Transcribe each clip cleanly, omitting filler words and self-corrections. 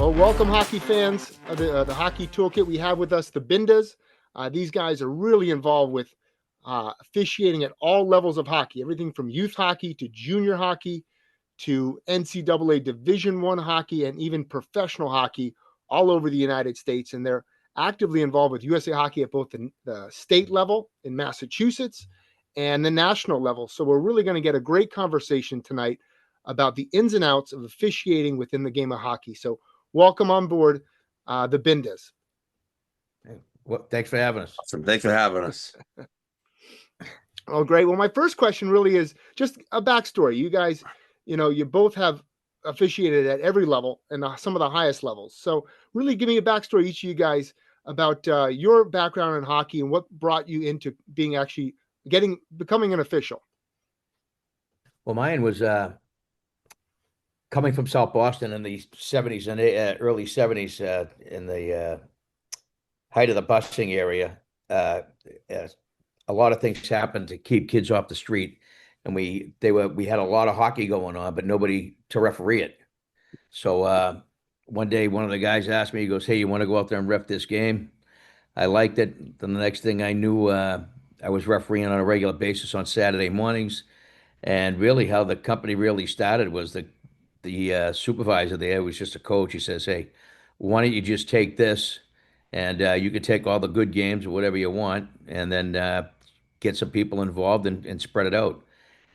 Well, welcome, hockey fans of the Hockey Toolkit. We have with us the Bindas. These guys are really involved with officiating at all levels of hockey, everything from youth hockey to junior hockey to NCAA Division I hockey and even professional hockey all over the United States. And they're actively involved with USA Hockey at both the state level in Massachusetts and the national level. So we're really going to get a great conversation tonight about the ins and outs of officiating within the game of hockey. So welcome on board, the Bindas. Well, thanks for having us. Awesome. Thanks for having us. Oh, great. Well, my first question really is just a backstory. You guys, you both have officiated at every level and some of the highest levels. So really give me a backstory, each of you guys, about your background in hockey and what brought you into becoming an official. Well, mine was coming from South Boston in the 70s and early 70s in the height of the busing area. A lot of things happened to keep kids off the street, and we had a lot of hockey going on, but nobody to referee it. So one day, one of the guys asked me, he goes, "Hey, you want to go out there and ref this game?" I liked it. Then the next thing I knew, I was refereeing on a regular basis on Saturday mornings. And really, how the company really started was the supervisor there was just a coach. He says, "Hey, why don't you just take this, and you could take all the good games or whatever you want, and then get some people involved and spread it out."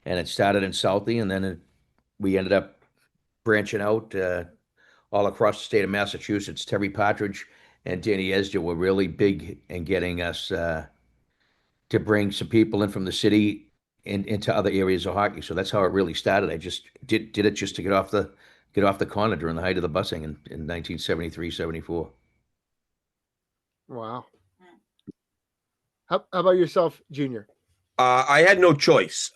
And it started in Southie, and then we ended up branching out all across the state of Massachusetts. Terry Partridge and Danny Esja were really big in getting us to bring some people in from the city into other areas of hockey. So that's how it really started. I just did it just to get off the corner during the height of the busing in 1973, 74. Wow. How about yourself, Junior? I had no choice.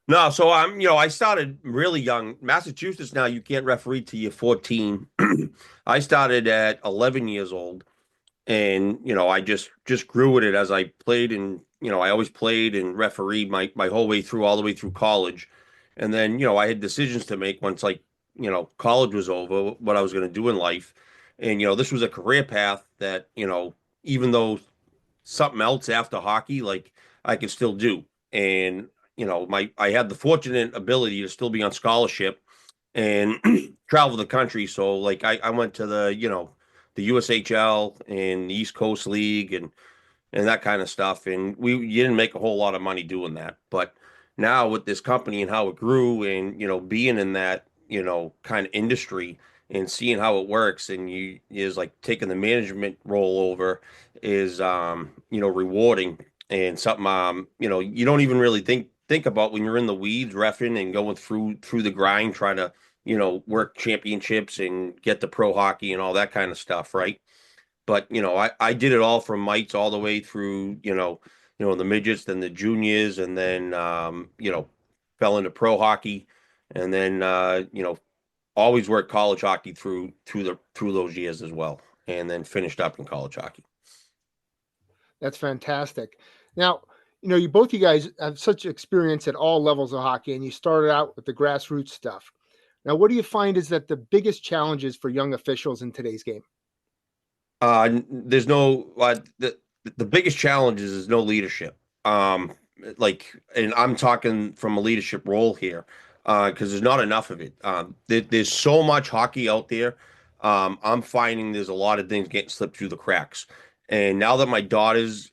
No, so I started really young. Massachusetts now, you can't referee till you're 14. I started at 11 years old, and I just grew with it as I played, and I always played and refereed my whole way through, all the way through college. And then I had decisions to make once college was over, what I was going to do in life. And this was a career path that even though something else after hockey, like, I could still do. And I had the fortunate ability to still be on scholarship and travel the country. So like I went to the USHL and the East Coast League and that kind of stuff. And you didn't make a whole lot of money doing that. But now with this company and how it grew and being in that kind of industry and seeing how it works, and you is like taking the management role over is rewarding and something you don't even really think about when you're in the weeds reffing and going through the grind, trying to work championships and get to pro hockey and all that kind of stuff, right? But I did it all from mites all the way through the midgets, then the juniors, and then fell into pro hockey, and then always worked college hockey through those years as well, and then finished up in college hockey. That's fantastic. Now, you guys have such experience at all levels of hockey, and you started out with the grassroots stuff. Now, what do you find is that the biggest challenges for young officials in today's game? There's no the biggest challenge is no leadership. And I'm talking from a leadership role here, because there's not enough of it. There's so much hockey out there. I'm finding there's a lot of things getting slipped through the cracks. And now that my daughter's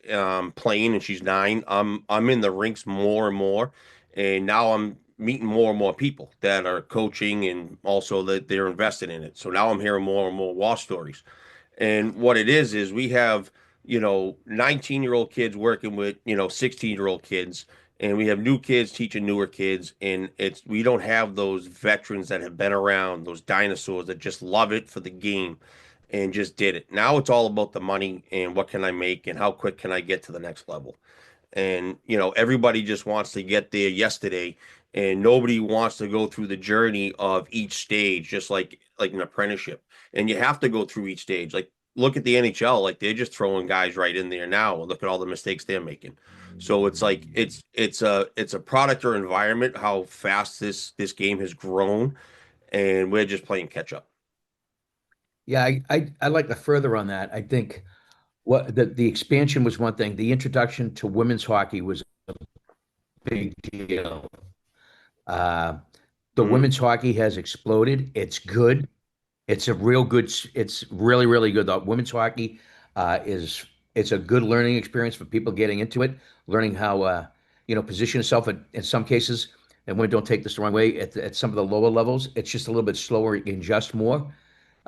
playing and she's 9, I'm in the rinks more and more, and now I'm meeting more and more people that are coaching and also that they're invested in it. So now I'm hearing more and more war stories. And what it is we have 19-year-old kids working with 16-year-old kids, and we have new kids teaching newer kids, and we don't have those veterans that have been around, those dinosaurs that just love it for the game and just did it. Now it's all about the money and what can I make and how quick can I get to the next level. And everybody just wants to get there yesterday, and nobody wants to go through the journey of each stage, just like an apprenticeship. And you have to go through each stage. Like look at the NHL, like they're just throwing guys right in there now, and look at all the mistakes they're making. So it's like it's a product or environment how fast this game has grown, and we're just playing catch up. Yeah, I like to further on that. I think what the expansion was one thing. The introduction to women's hockey was a big deal. Uh, the Mm, women's hockey has exploded. It's good. It's a real good. It's really, really good. The women's hockey is it's a good learning experience for people getting into it, learning how position yourself in some cases. And women don't take this the wrong way. At some of the lower levels, it's just a little bit slower and just more.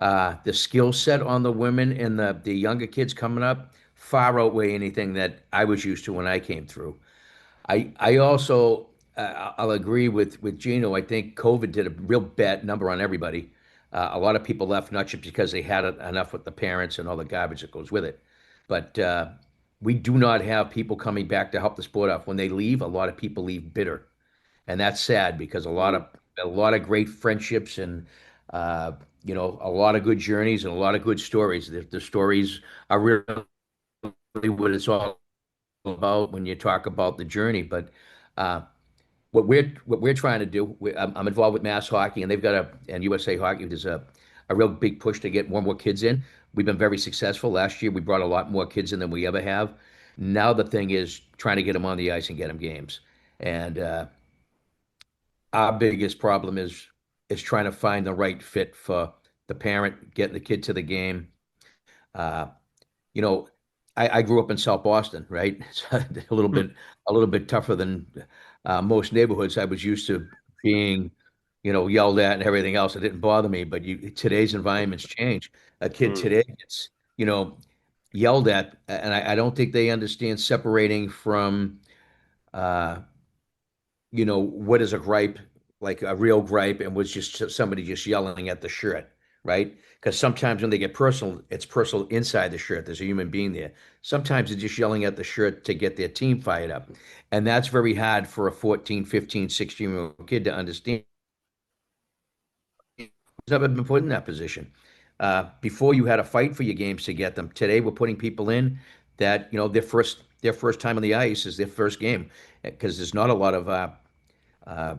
The skill set on the women and the younger kids coming up far outweigh anything that I was used to when I came through. I also I'll agree with Gino. I think COVID did a real bad number on everybody. A lot of people left not just because they had enough with the parents and all the garbage that goes with it, but we do not have people coming back to help the sport off. When they leave, a lot of people leave bitter, and that's sad because mm. a lot of great friendships and uh, a lot of good journeys and a lot of good stories. The stories are really what it's all about when you talk about the journey. But uh, what we're trying to do, I'm involved with Mass Hockey, and they've got and USA Hockey. There's a real big push to get more and more kids in. We've been very successful. Last year, we brought a lot more kids in than we ever have. Now the thing is trying to get them on the ice and get them games. And our biggest problem is trying to find the right fit for the parent, getting the kid to the game. Uh, you know, I grew up in South Boston, right? It's a little bit tougher than most neighborhoods. I was used to being, yelled at and everything else. It didn't bother me. But today's environments change. A kid Mm. today gets, yelled at, and I don't think they understand separating from, uh, what is a gripe, like a real gripe, and was just somebody just yelling at the shirt, right? Because sometimes when they get personal, it's personal inside the shirt. There's a human being there. Sometimes they're just yelling at the shirt to get their team fired up. And that's very hard for a 14, 15, 16-year-old kid to understand. He's never been put in that position. Before you had to fight for your games to get them. Today we're putting people in that, their first time on the ice is their first game because there's not a lot of uh,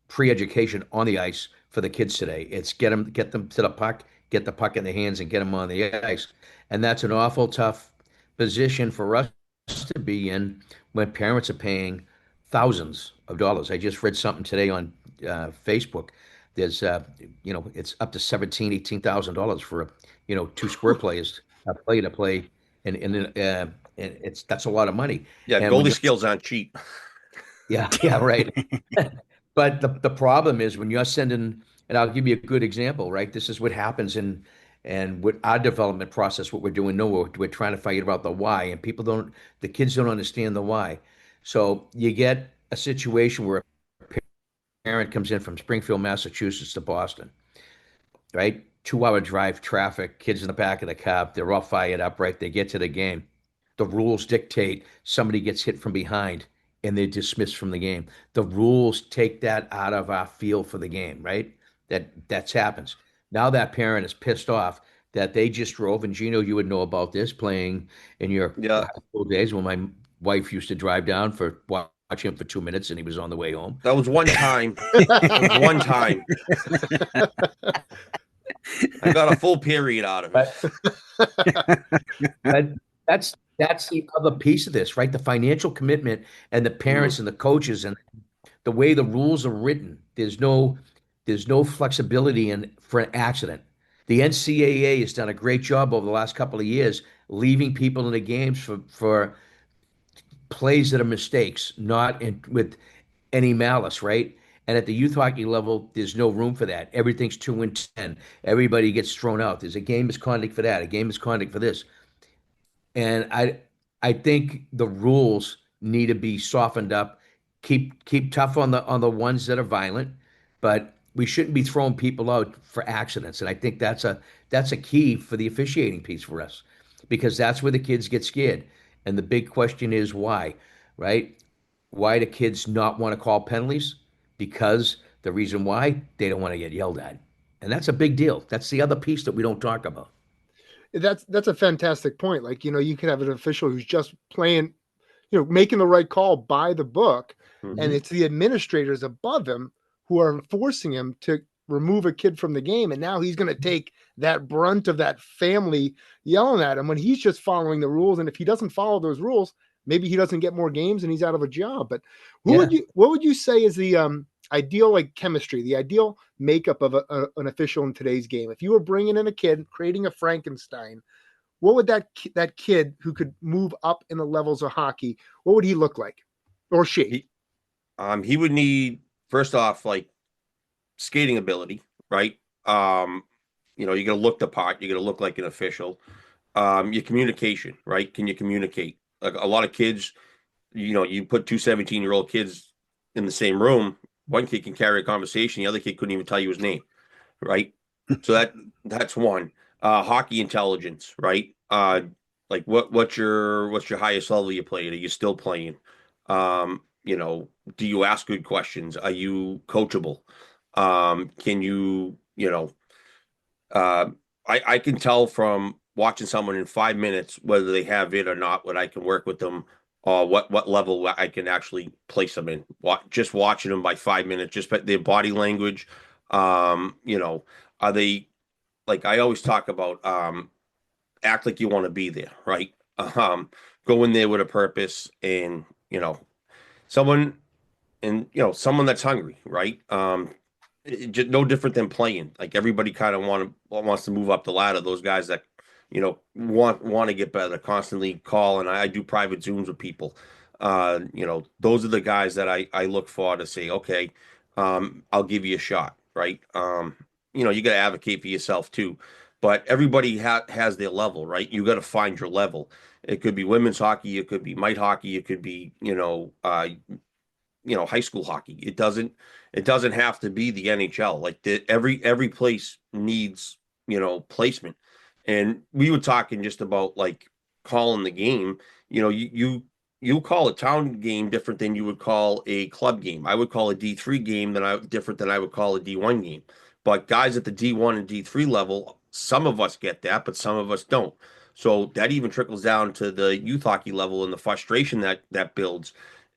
pre-education on the ice for the kids today. It's get them to the puck, get the puck in their hands, and get them on the ice. And that's an awful tough position for us to be in when parents are paying thousands of dollars. I just read something today on Facebook. There's, it's up to 17, $18,000 for, two square players to play, and it's that's a lot of money. Yeah, And when goalie you skills aren't cheap. yeah, yeah, right. But the problem is when you're sending, and I'll give you a good example, right? This is what happens in and with our development process, what we're doing no, we're trying to figure out the why, and the kids don't understand the why. So you get a situation where a parent comes in from Springfield, Massachusetts to Boston, right? 2 hour drive, traffic, kids in the back of the cab, they're all fired up, right? They get to the game. The rules dictate somebody gets hit from behind and they're dismissed from the game. The rules take that out of our feel for the game, right? That's happens. Now that parent is pissed off that they just drove, and Gino, you would know about this playing in your Yeah, high school days when my wife used to drive down for watch him for 2 minutes and he was on the way home. that was one time. That was one time. I got a full period out of it. But But that's the other piece of this, right? The financial commitment and the Mm. parents and the coaches and the way the rules are written. There's no flexibility in for an accident. The NCAA has done a great job over the last couple of years leaving people in the games for plays that are mistakes, not with any malice, right? And at the youth hockey level, there's no room for that. Everything's 2 and 10. Everybody gets thrown out. There's a game misconduct for that, a game misconduct for this. And I think the rules need to be softened up. Keep tough on the ones that are violent, but we shouldn't be throwing people out for accidents. And I think that's a key for the officiating piece for us, because that's where the kids get scared. And the big question is why, right? Why do kids not want to call penalties? Because the reason why they don't want to get yelled at. And that's a big deal. That's the other piece that we don't talk about. That's a fantastic point. Like, you could have an official who's just playing, making the right call by the book, and Mhm. it's the administrators above him who are forcing him to remove a kid from the game, and now he's going to take that brunt of that family yelling at him when he's just following the rules. And if he doesn't follow those rules, maybe he doesn't get more games and he's out of a job. But Yeah. what would you say is the ideal, like, chemistry, the ideal makeup of an official in today's game? If you were bringing in a kid, creating a Frankenstein, what would that kid who could move up in the levels of hockey, what would he look like, or she? He would need, first off, like, skating ability, right? You're gonna look the part, you're gonna look like an official. Your communication, right? Can you communicate? Like, a lot of kids, you put two 17-year-old kids in the same room, one kid can carry a conversation, the other kid couldn't even tell you his name, right? So that's one. Hockey intelligence, right? Like, what's your highest level you played? Are you still playing? Do you ask good questions? Are you coachable? Can you, uh, I can tell from watching someone in 5 minutes whether they have it or not, what I can work with them, or what level I can actually place them in. Just watching them by 5 minutes, just their body language. Are they, like I always talk about, act like you want to be there, right? Go in there with a purpose, and someone someone that's hungry, right? Just no different than playing. Like, everybody kind of wants to move up the ladder. Those guys that want to get better, constantly call, and I do private Zooms with people. Those are the guys that I look for to say, okay, I'll give you a shot, right? You got to advocate for yourself too, but everybody has their level, right? You got to find your level. It could be women's hockey, it could be mite hockey, it could be high school hockey. It doesn't have to be the NHL. Like, every place needs placement. And we were talking just about, like, calling the game. You call a town game different than you would call a club game. I would call a D3 game different than I would call a D1 game. But guys at the D1 and D3 level, some of us get that, but some of us don't. So that even trickles down to the youth hockey level, and the frustration that builds,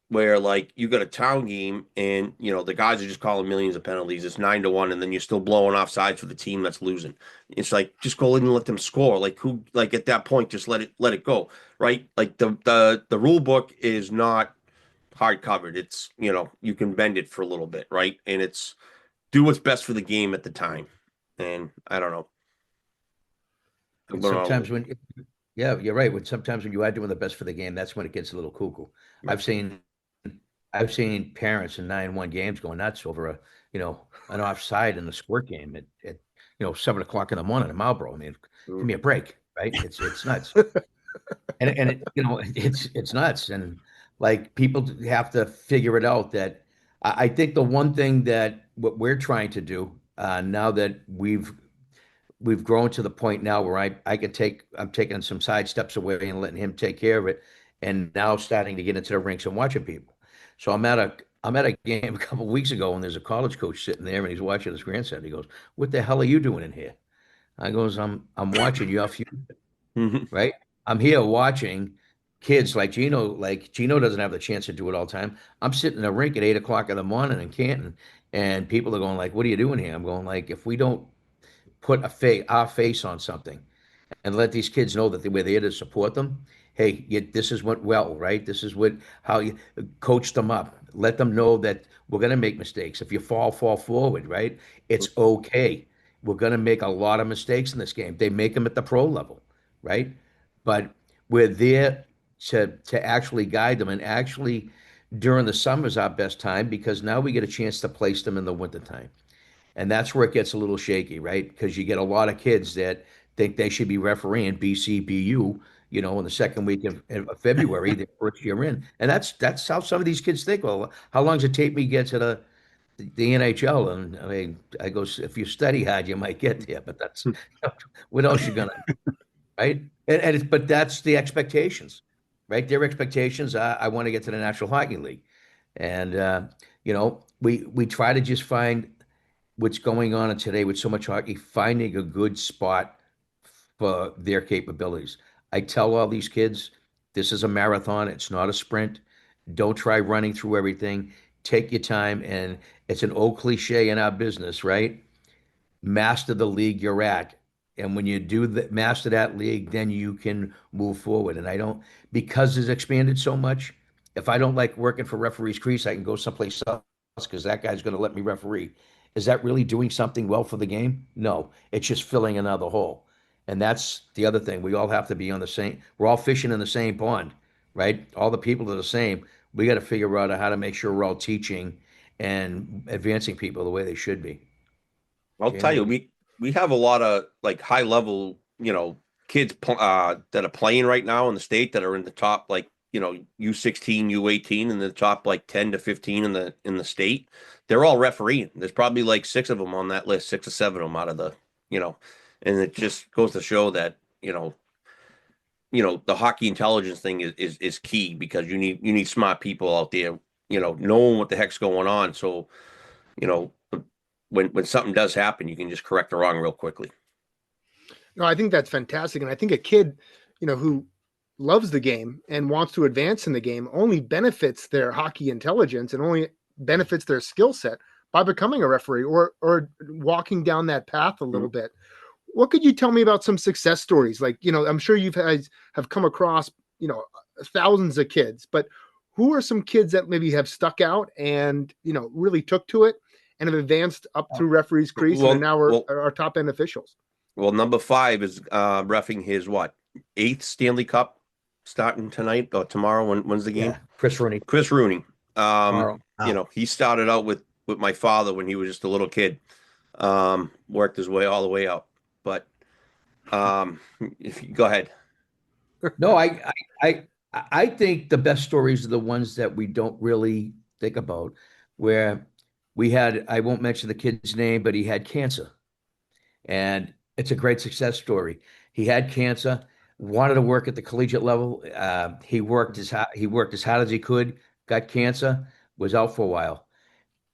where, like, you got a town game, and the guys are just calling millions of penalties. It's 9-1, and then you're still blowing off sides for the team that's losing. It's like, just go in and let them score. Like, who, like, at that point, just let it go, right? Like, the rule book is not hard covered. It's, you can bend it for a little bit, right? And it's, do what's best for the game at the time. And I don't know. And sometimes yeah, you're right. Sometimes when you are doing the best for the game, that's when it gets a little cuckoo. Right. I've seen parents in 9-1 games going nuts over an offside in the squirt game at 7 o'clock in the morning in Marlboro. I mean, give me a break, right? It's nuts. And it's nuts. And, like, people have to figure it out that I think the one thing that what we're trying to do, now that we've grown to the point now where I'm taking some side steps away and letting him take care of it, and now starting to get into the rinks and watching people. So I'm at a game a couple of weeks ago, and there's a college coach sitting there, and he's watching his grandson. He goes, "What the hell are you doing in here?" I goes, "I'm watching your future, Mhm. right? I'm here watching kids like Gino. Like, Gino doesn't have the chance to do it all the time. I'm sitting in a rink at 8 o'clock in the morning in Canton, and people are going like, 'What are you doing here?' I'm going like, if we don't put our face on something and let these kids know that we're there to support them. Hey, this is what right? This is how you coach them up. Let them know that we're going to make mistakes. If you fall forward, right? It's okay. We're going to make a lot of mistakes in this game. They make them at the pro level, right? But we're there to actually guide them, and actually during the summer is our best time, because now we get a chance to place them in the wintertime. And that's where it gets a little shaky, right? Because you get a lot of kids that think they should be refereeing BCBU, in the second week of February, their first year in. And that's how some of these kids think. Well, how long does it take me to get to the NHL? And I mean, I go, if you study hard, you might get there, but that's what else you gonna, right? But that's the expectations, right? Their expectations are, I want to get to the National Hockey League. And we try to just find what's going on today with so much hockey, finding a good spot for their capabilities. I tell all these kids, this is a marathon, it's not a sprint. Don't try running through everything. Take your time, and it's an old cliche in our business, right? Master the league you're at. And when you do that, master that league, then you can move forward. And I don't, because it's expanded so much, if I don't like working for referees crease, I can go someplace else because that guy's going to let me referee. Is that really doing something well for the game? No, it's just filling another hole. And that's the other thing. We all have to be on the same, we're all fishing in the same pond, right? All the people are the same. We got to figure out how to make sure we're all teaching and advancing people the way they should be. I'll tell you, Jamie, we have a lot of like high level, kids that are playing right now in the state that are in the top like, U16, U18 in the top like 10 to 15 in the state. They're all refereeing. There's probably like six of them on that list, six or seven of them out of the, you know, and it just goes to show that, the hockey intelligence thing is key because you need smart people out there, knowing what the heck's going on. So, you know, when something does happen, you can just correct the wrong real quickly. No, I think that's fantastic. And I think a kid, who loves the game and wants to advance in the game only benefits their hockey intelligence and only benefits their skill set by becoming a referee or walking down that path a little bit. What could you tell me about some success stories? Like, I'm sure you guys have come across, thousands of kids, but who are some kids that maybe have stuck out and, really took to it and have advanced up through referees crease and now are top end officials? Well, number 5 is reffing his what, 8th Stanley Cup starting tonight or tomorrow. When's the game? yeah, Chris Rooney. Chris Rooney. Tomorrow. He started out with my father when he was just a little kid. Worked his way all the way up. But if you go ahead. No, I think the best stories are the ones that we don't really think about, where we had, I won't mention the kid's name, but he had cancer. And it's a great success story. He had cancer, wanted to work at the collegiate level. He worked as hard as he could, got cancer, was out for a while.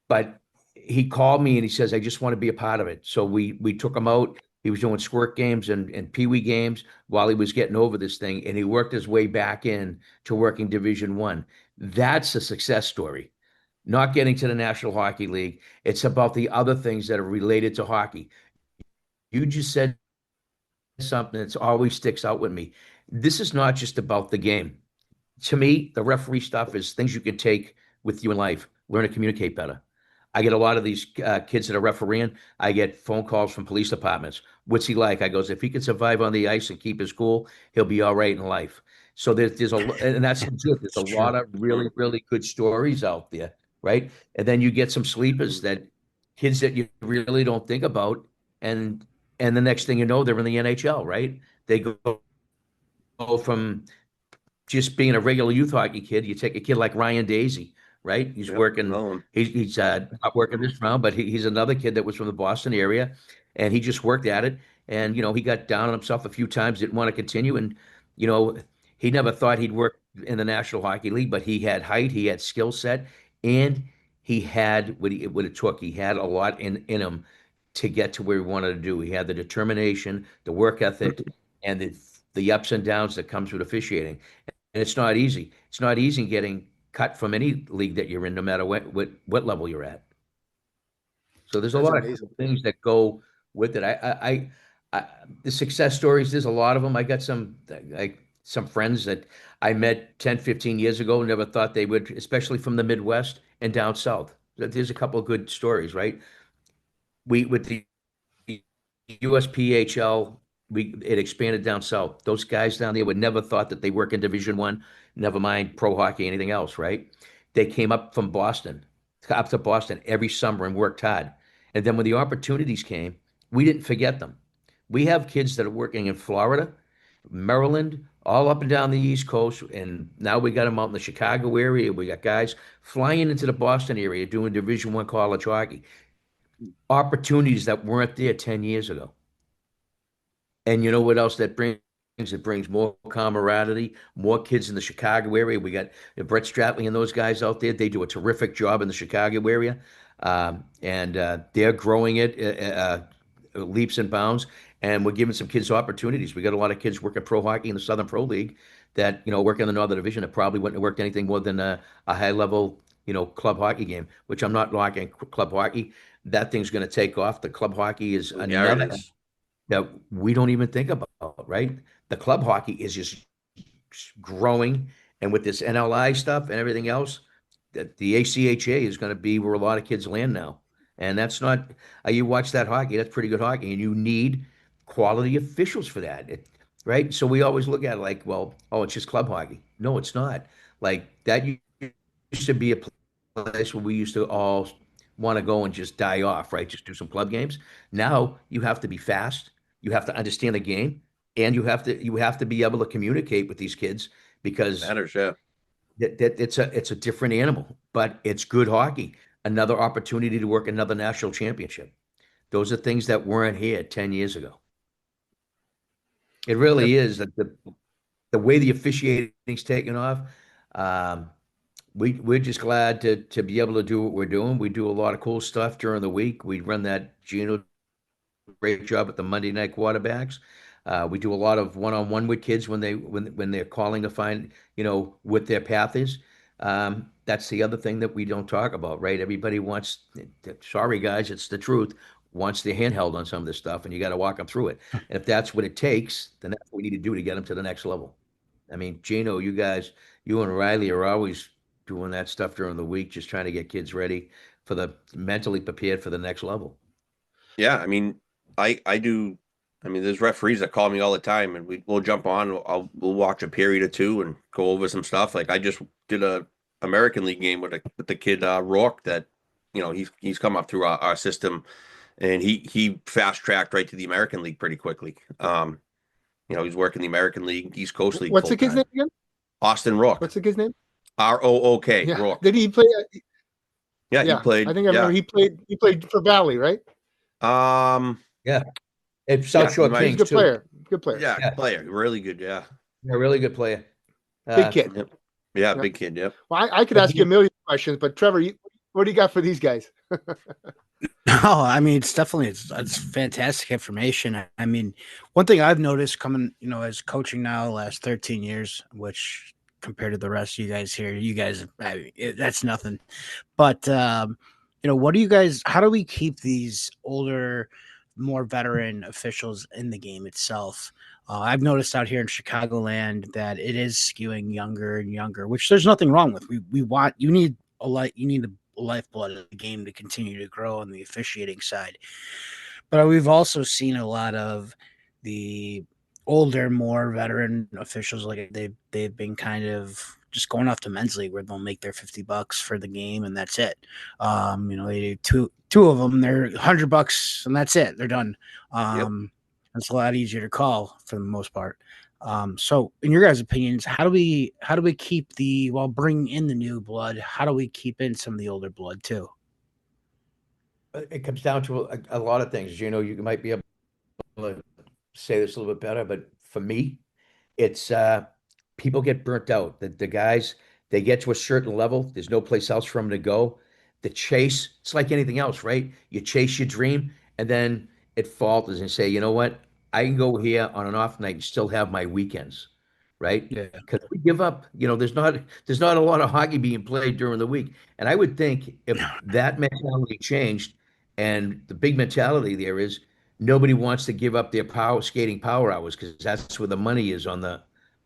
But he called me and he says, I just want to be a part of it. So we took him out. He was doing squirt games and pee-wee games while he was getting over this thing, and he worked his way back in to working Division 1. That's a success story. Not getting to the National Hockey League. It's about the other things that are related to hockey. You just said something that's always sticks out with me. This is not just about the game. To me, the referee stuff is things you can take with you in life, learn to communicate better. I get a lot of these kids that are refereeing. I get phone calls from police departments. What's he like? I goes, if he can survive on the ice and keep his cool, he'll be all right in life. So there's and that's legit. There's a lot of really, really good stories out there, right? And then you get some sleepers that kids that you really don't think about, and the next thing you know, they're in the NHL, right? They go from just being a regular youth hockey kid. You take a kid like Ryan Daisy, right? He's Yep. working. Oh, He's not working this round, but he's another kid that was from the Boston area, and he just worked at it. And he got down on himself a few times, didn't want to continue, and you know he never thought he'd work in the National Hockey League, but he had height, he had skill set, and he had what it took. He had a lot in him to get to where he wanted to do. He had the determination, the work ethic, and the ups and downs that comes with officiating. And it's not easy. It's not easy getting cut from any league that you're in, no matter what level you're at. So there's a That's lot of amazing. things that go with it. The success stories, there's a lot of them. I got some friends that I met 10, 15 years ago, never thought they would, especially from the Midwest and down south. There's a couple of good stories, right? We with the USPHL, it expanded down south. Those guys down there would never thought that they work in Division 1, never mind pro hockey, anything else, right? They came up from Boston, up to Boston every summer and worked hard. And then when the opportunities came, we didn't forget them. We have kids that are working in Florida, Maryland, all up and down the East Coast, and now we got them out in the Chicago area. We got guys flying into the Boston area doing Division 1 college hockey. Opportunities that weren't there 10 years ago. And you know what else that brings? It brings more camaraderie, more kids in the Chicago area. We got Brett Strattley and those guys out there. They do a terrific job in the Chicago area. And they're growing it leaps and bounds, and we're giving some kids opportunities. We got a lot of kids working pro hockey in the Southern Pro League that work in the Northern Division that probably wouldn't have worked anything more than a high level club hockey game. Which I'm not knocking club hockey. That thing's going to take off. The club hockey is Yeah, it another is. that we don't even think about, right? The club hockey is just growing, and with this NLI stuff and everything else, that the ACHA is going to be where a lot of kids land now. And that's not, you watch that hockey, that's pretty good hockey, and you need quality officials for that, right? So we always look at it like, well, oh, it's just club hockey. No, it's not. Like that used to be a place where we used to all want to go and just die off, right? Just do some club games. Now you have to be fast, you have to understand the game, and you have to be able to communicate with these kids because Matters, yeah. it's a different animal, but it's good hockey. Another opportunity to work another national championship. Those are things that weren't here 10 years ago. It Yep. really is that the way the officiating's taken off. Um, we're just glad to be able to do what we're doing. We do a lot of cool stuff during the week. We run that Gino great job at the Monday night quarterbacks. We do a lot of one-on-one with kids when they're calling to find what their path is. That's the other thing that we don't talk about, right? Everybody wants. Sorry, guys, it's the truth. Wants their hand held on some of this stuff, and you got to walk them through it. And if that's what it takes, then that's what we need to do to get them to the next level. I mean, Gino, you guys, you and Riley are always doing that stuff during the week, just trying to get kids ready for the mentally prepared for the next level. Yeah, I mean, I do. I mean, there's referees that call me all the time, and we'll jump on. We'll watch a period or two and go over some stuff. Like I just did a American League game with the kid Rourke that he's come up through our system, and he fast tracked right to the American League pretty quickly. He's working the American League, East Coast League What's full the kid's time. name again? Austin Rourke, What's the kid's name? Rook, Yeah. Rourke. Did he play? Yeah, he Yeah, I played. think I remember Yeah, he played for Valley, right? Yeah. It's South yeah, he Shore might. He's a Kings good too. player. Good player. Yeah, Yeah, player, really good. Yeah, a really good player. Big kid. yep. Yeah, Yep. big kid. Yep. Well, I could But ask you a million questions, but Trevor, what do you got for these guys? Oh, I mean, it's fantastic information. I mean, one thing I've noticed coming, as coaching now the last 13 years, which compared to the rest of you guys here, that's nothing. But what do you guys? How do we keep these older, more veteran officials in the game itself? I've noticed out here in Chicagoland that it is skewing younger and younger, which there's nothing wrong with. You need a lifeblood of the game to continue to grow on the officiating side. But we've also seen a lot of the older, more veteran officials, like they've been kind of just going off to men's league where they'll make their $50 for the game and that's it. They do two of them, they're $100 and that's it. They're done. Yep. It's a lot easier to call for the most part. So in your guys' opinions, how do we keep while bringing in the new blood, how do we keep in some of the older blood too? it comes down to a lot of things. You might be able to say this a little bit better, but for me, it's people get burnt out. The guys, they get to a certain level. There's no place else for them to go. The chase, it's like anything else, right? You chase your dream, and then it falters and say, you know what? I can go here on an off night and still have my weekends, right? Yeah. Because we give up. There's not a lot of hockey being played during the week. And I would think if that mentality changed, and the big mentality there is nobody wants to give up their skating power hours because that's where the money is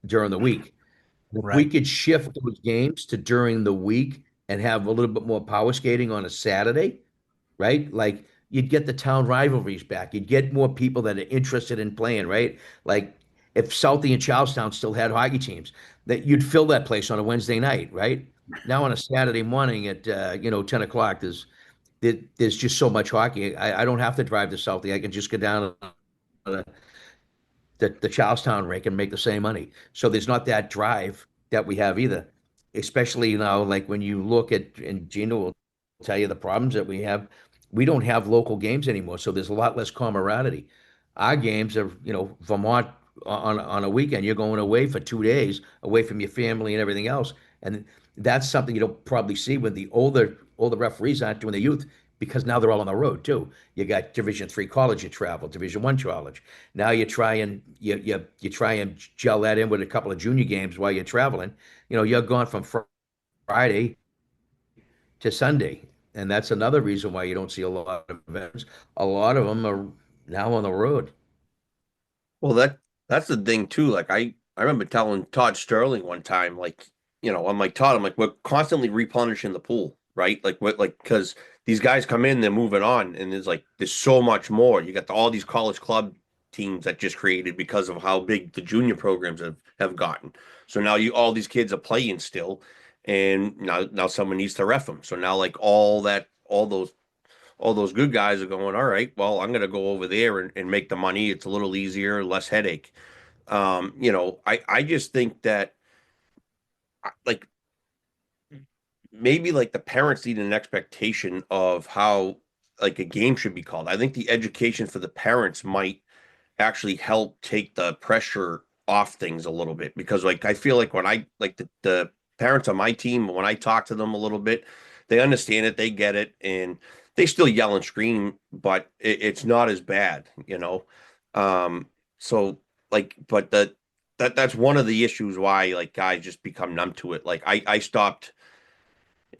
during the week. If we Right. could shift those games to during the week and have a little bit more power skating on a Saturday, right? Like you'd get the town rivalries back. You'd get more people that are interested in playing, right? Like if Southie and Charlestown still had hockey teams, that you'd fill that place on a Wednesday night, right? Now on a Saturday morning at 10 o'clock, there's just so much hockey. I don't have to drive to Southie. I can just go down to the Charlestown rink and make the same money. So there's not that drive that we have either. Especially now, like when you look at, and Gino will tell you the problems that we have. We don't have local games anymore, so there's a lot less camaraderie. Our games are, Vermont on a weekend. You're going away for 2 days, away from your family and everything else, and that's something you don't probably see when the older referees aren't doing the youth. because now they're all on the road too. You got Division III college you travel, Division I college. Now you try and you try and gel that in with a couple of junior games while you're traveling. You're gone from Friday to Sunday. And that's another reason why you don't see a lot of events. A lot of them are now on the road. Well, that's the thing too. Like I remember telling Todd Sterling one time, like, I'm like, Todd, I'm like, we're constantly replenishing the pool, right? Like what, like, because these guys come in, they're moving on, and there's so much more. You got all these college club teams that just created because of how big the junior programs have gotten. So now all these kids are playing still, and now someone needs to ref them. So now like all those good guys are going, all right, well, I'm going to go over there and make the money. It's a little easier, less headache. I just think that like maybe like the parents need an expectation of how like a game should be called. I think the education for the parents might actually help take the pressure off things a little bit, because like I feel like when I like the parents on my team, when I talk to them a little bit, they understand it, they get it, and they still yell and scream, but it's not as bad. So like, but that's one of the issues why like guys just become numb to it. Like I stopped.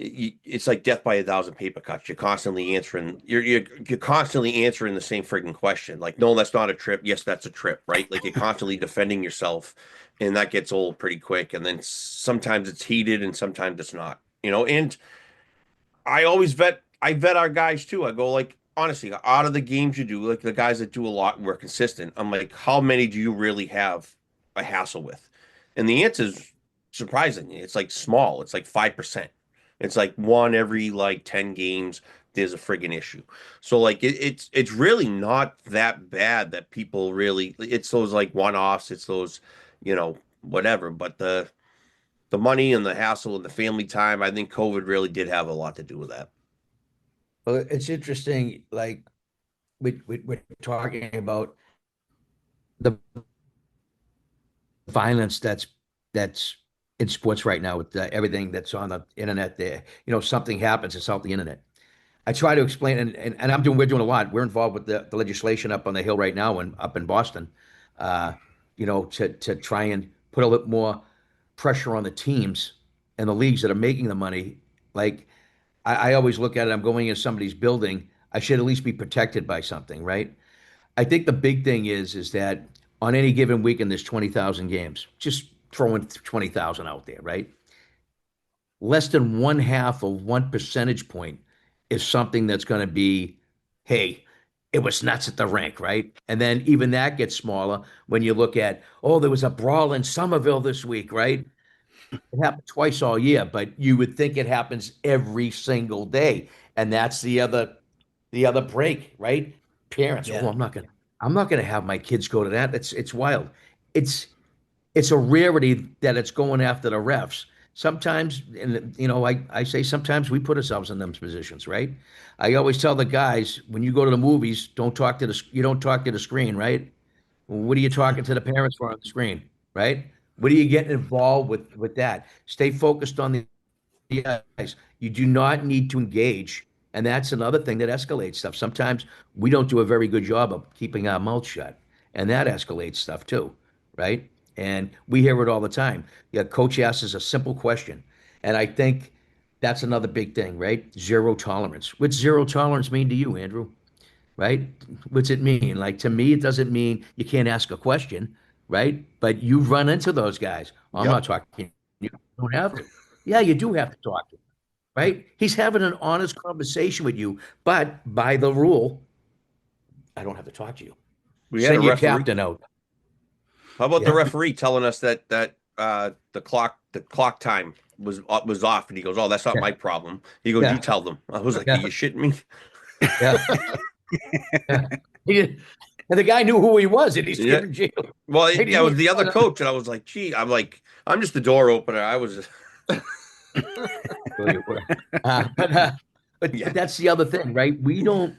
It's like death by a thousand paper cuts. You're constantly answering. You're constantly answering the same frigging question. Like, no, that's not a trip. Yes, that's a trip. Right? Like you're constantly defending yourself, and that gets old pretty quick. And then sometimes it's heated, and sometimes it's not. And I vet our guys too. I go like, honestly, out of the games you do, like the guys that do a lot and we're consistent, I'm like, how many do you really have a hassle with? And the answer is surprisingly, it's like small. It's like 5%. It's like one every like 10 games, there's a friggin' issue. So like it's really not that bad that people really, it's those like one-offs, it's those, whatever. But the money and the hassle and the family time, I think COVID really did have a lot to do with that. Well, it's interesting. Like we're talking about the violence that's in sports right now with everything that's on the internet. There, something happens, it's out the internet. I try to explain, and we're doing a lot. We're involved with the legislation up on the Hill right now and up in Boston, uh, to try and put a little more pressure on the teams and the leagues that are making the money. Like I always look at it, I'm going into somebody's building. I should at least be protected by something, right? I think the big thing is that on any given weekend, there's 20,000 games. Just throwing 20,000 out there, right? Less than one half of 1 percentage point is something that's going to be, hey, it was nuts at the rink, right? And then even that gets smaller when you look at, oh, there was a brawl in Somerville this week, right? It happened twice all year, but you would think it happens every single day. And that's the other break, right? Parents, oh, Yeah. I'm not gonna have my kids go to that. It's wild. It's it's a rarity that it's going after the refs. Sometimes, and I say sometimes we put ourselves in those positions, right? I always tell the guys when you go to the movies, you don't talk to the screen, right? What are you talking to the parents for on the screen, right? What are you getting involved with that? Stay focused on the ice. You do not need to engage, and that's another thing that escalates stuff. Sometimes we don't do a very good job of keeping our mouth shut, and that escalates stuff too, right? And we hear it all the time. Yeah, coach asks us a simple question, and I think that's another big thing, right? Zero tolerance. What's zero tolerance mean to you, Andrew? Right? What's it mean? Like to me, it doesn't mean you can't ask a question, right? But you run into those guys. I'm Yep. not talking. You don't have to. Yeah, you do have to talk to him, right? He's having an honest conversation with you, but by the rule, I don't have to talk to you. We had a Send your referee. captain out. How about the Yeah. referee telling us that the clock time was off, and he goes, "Oh, that's not Yeah. my problem." He goes, "You Yeah. tell them." I was like, "Are Yeah. you shitting me?" Yeah. Yeah. And the guy knew who he was, and he's Yeah. in jail. Well, Hey, that was the other coach, and I was like, "Gee," I'm just the door opener. I was, Sure you were. But yeah, that's the other thing, right? We don't.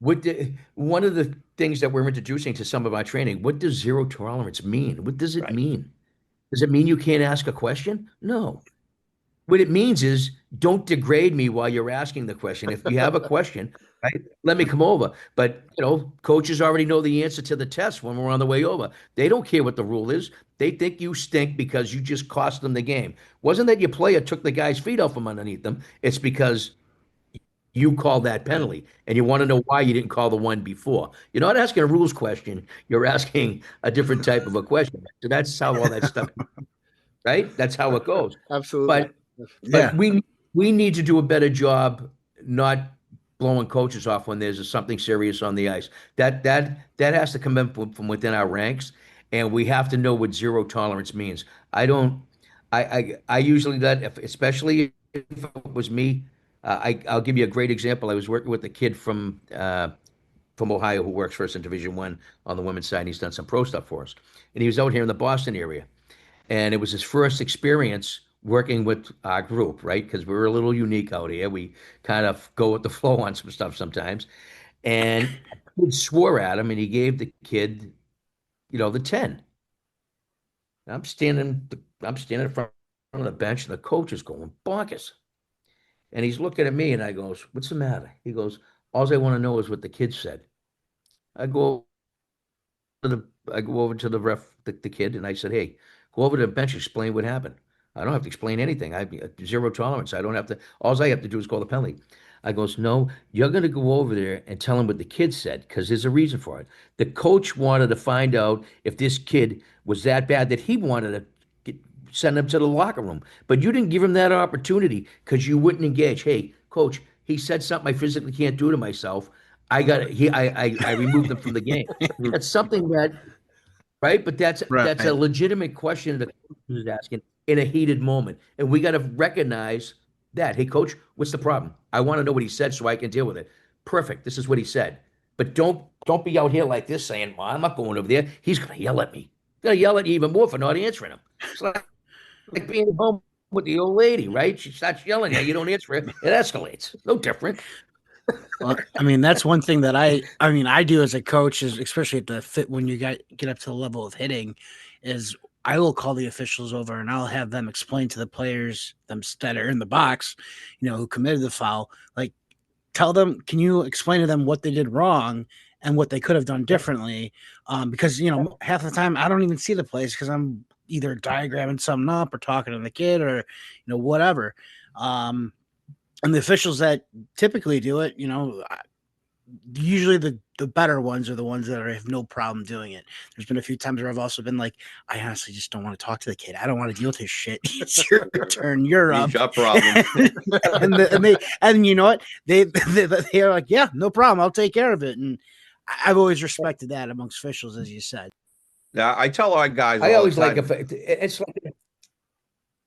One of the things that we're introducing to some of our training, what does zero tolerance mean? What does it right. mean? Does it mean you can't ask a question? No. what it means is don't degrade me while you're asking the question. If you have a question, right, let me come over. But coaches already know the answer to the test when we're on the way over. They don't care what the rule is. They think you stink because you just cost them the game. Wasn't that your player took the guy's feet off from underneath them? It's because you called that penalty, and you want to know why you didn't call the one before. You're not asking a rules question. You're asking a different type of a question. So that's how all that stuff, right? That's how it goes. Absolutely. But Yeah. we need to do a better job not blowing coaches off when there's something serious on the ice. That has to come in from within our ranks, and we have to know what zero tolerance means. I don't. I usually especially if it was me. I'll give you a great example. I was working with a kid from Ohio who works for us in Division One on the women's side. And he's done some pro stuff for us, and he was out here in the Boston area, and it was his first experience working with our group, right? Because we're a little unique out here. We kind of go with the flow on some stuff sometimes. And he swore at him, and he gave the kid, the 10. I'm standing in front of the bench, and the coach is going bonkers. And he's looking at me, and I goes, "What's the matter?" He goes, "All I want to know is what the kid said." I go I go over to the ref, the kid, and I said, "Hey, go over to the bench, explain what happened. I don't have to explain anything. I zero tolerance. I don't have to. All I have to do is call the penalty." I goes, "No, you're going to go over there and tell him what the kid said because there's a reason for it. The coach wanted to find out if this kid was that bad that he wanted to send him to the locker room, but you didn't give him that opportunity because you wouldn't engage. Hey, coach, he said something I physically can't do to myself. I removed him from the game." That's something that, right? But that's a Right. legitimate question that the coach is asking in a heated moment, and we got to recognize that. Hey, coach, what's the problem? I want to know what he said so I can deal with it. Perfect. This is what he said. But don't be out here like this saying, "Well, I'm not going over there." He's going to yell at me. He's going to yell at you even more for not answering him. It's like being at home with the old lady, right? She starts yelling at you, you don't answer it, it escalates. No different. Well, I mean, that's one thing that I do as a coach is especially at the fit when you get up to the level of hitting is I will call the officials over and I'll have them explain to the players that are in the box, who committed the foul, like tell them, can you explain to them what they did wrong and what they could have done differently? Because half the time I don't even see the plays because I'm either diagramming something up or talking to the kid or whatever. And the officials that typically do it, usually the better ones are the ones that have no problem doing it. There's been a few times where I've also been like, I honestly just don't want to talk to the kid. I don't want to deal with his shit. It's your turn. You're up. It's your problem. and you know what? They are like, yeah, no problem. I'll take care of it. And I've always respected that amongst officials, as you said. Yeah, I tell our guys I all always the like time. it's like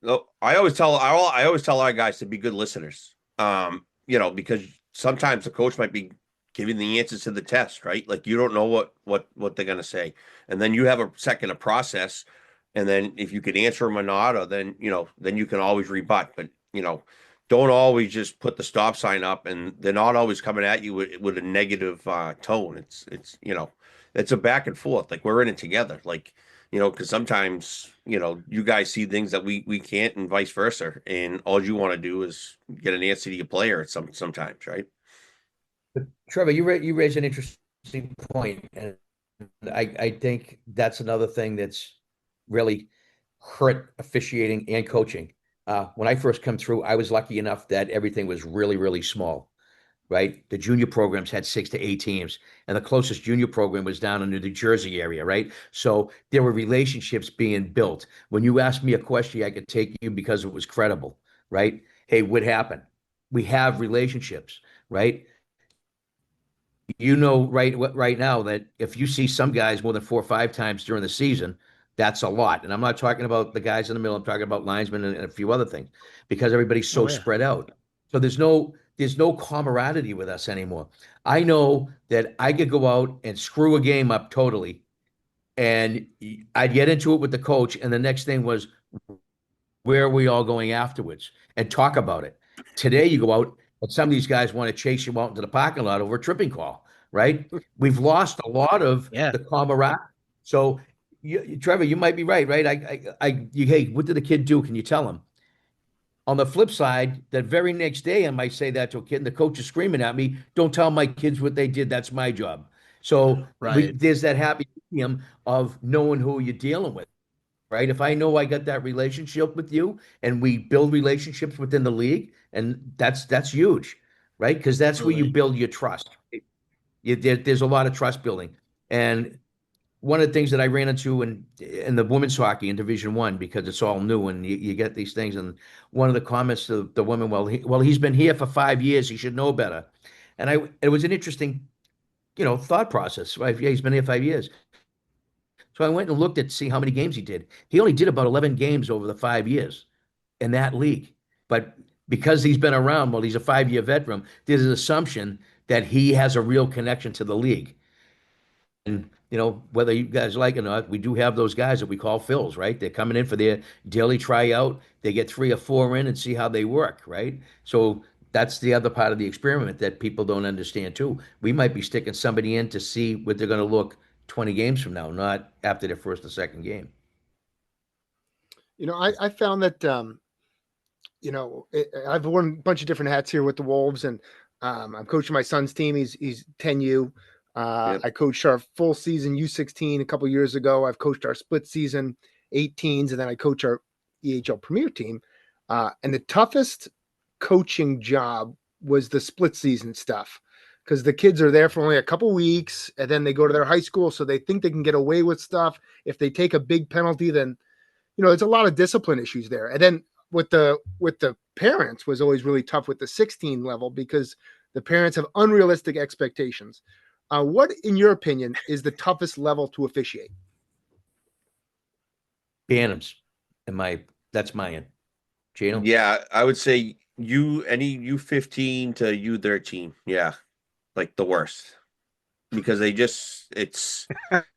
No, I always tell our guys to be good listeners. Because sometimes the coach might be giving the answers to the test, right? Like you don't know what they're gonna say, and then you have a second to process, and then if you can answer them or not, or then then you can always rebut. But don't always just put the stop sign up, and they're not always coming at you with a negative tone. It's a back and forth. Like we're in it together. Like because sometimes, you guys see things that we can't and vice versa. And all you want to do is get an answer to your player sometimes, right? Trevor, you raise an interesting point, and I think that's another thing that's really hurt officiating and coaching. When I first come through, I was lucky enough that everything was really, really small, right? The junior programs had 6 to 8 teams, and the closest junior program was down in the New Jersey area, right? So there were relationships being built. When you asked me a question, I could take you because it was credible, right? Hey, what happened? We have relationships, right? Right now that if you see some guys more than 4 or 5 times during the season, that's a lot. And I'm not talking about the guys in the middle. I'm talking about linesmen and a few other things because everybody's so Oh, yeah. spread out. So there's no camaraderie with us anymore. I know that I could go out and screw a game up totally, and I'd get into it with the coach, and the next thing was, where are we all going afterwards and talk about it. Today, you go out, and some of these guys want to chase you out into the parking lot over a tripping call, right? We've lost a lot of Yeah. the camaraderie. So, Trevor, you might be right, right? Hey, what did the kid do? Can you tell him? On the flip side, that very next day, I might say that to a kid, and the coach is screaming at me, "Don't tell my kids what they did. That's my job." So Right. there's that happy medium of knowing who you're dealing with, right? If I know I got that relationship with you, and we build relationships within the league, and that's huge, right? Because that's where you Absolutely. build your trust. There's a lot of trust building, and one of the things that I ran into in the women's hockey in Division One, because it's all new and you get these things. And one of the comments to the women, he's been here for 5 years, he should know better. And it was an interesting, thought process, right? Yeah, he's been here 5 years. So I went and looked at see how many games he did. He only did about 11 games over the 5 years in that league. But because he's been around, well, he's a 5-year veteran, there's an assumption that he has a real connection to the league. And whether you guys like it or not, we do have those guys that we call fills, right? They're coming in for their daily tryout. They get 3 or 4 in and see how they work, right? So that's the other part of the experiment that people don't understand too. We might be sticking somebody in to see what they're going to look 20 games from now, not after their first or second game. I found that, I've worn a bunch of different hats here with the Wolves, and I'm coaching my son's team. He's 10U. Yep. I coached our full season U16 a couple years ago. I've coached our split season 18s, and then I coach our EHL Premier team. And the toughest coaching job was the split season stuff, because the kids are there for only a couple weeks, and then they go to their high school, so they think they can get away with stuff. If they take a big penalty, then it's a lot of discipline issues there. And then with the parents was always really tough with the 16 level, because the parents have unrealistic expectations. What, in your opinion, is the toughest level to officiate? Bantams, that's my end. Gino? Yeah, I would say any U15 to U13. Yeah, like the worst, because it's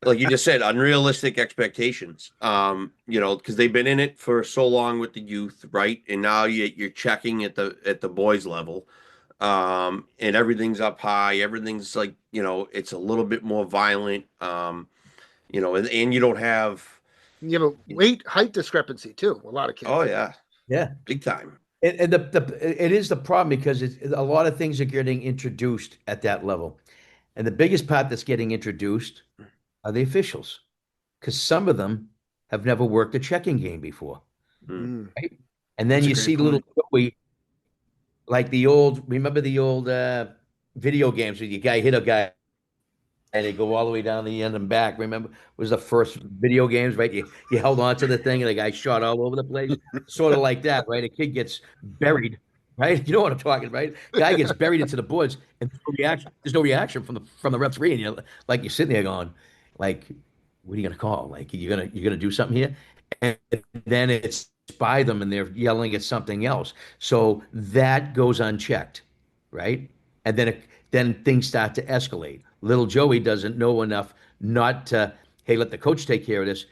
like you just said, unrealistic expectations. Because they've been in it for so long with the youth, right? And now you're checking at the boys level. And everything's up high. Everything's like, it's a little bit more violent. And you don't have. You have a weight height discrepancy too. A lot of kids. Oh yeah, Yeah. big time. And it is the problem, because a lot of things are getting introduced at that level. And the biggest part that's getting introduced are the officials, because some of them have never worked a checking game before. Right? And then That's a you great see little point. Joey, like remember the old video games where you guy hit a guy and they go all the way down the end and back. Remember, it was the first video games, right? You held on to the thing and the guy shot all over the place. Sort of like that, right? A kid gets buried, right? You know what I'm talking about, right? Guy gets buried into the boards, and there's no reaction from the referee, and you're sitting there going, like, what are you gonna call? Like, you're gonna do something here? And then it's by them and they're yelling at something else. So that goes unchecked, right? And then things start to escalate. Little Joey doesn't know enough not to, hey, let the coach take care of this.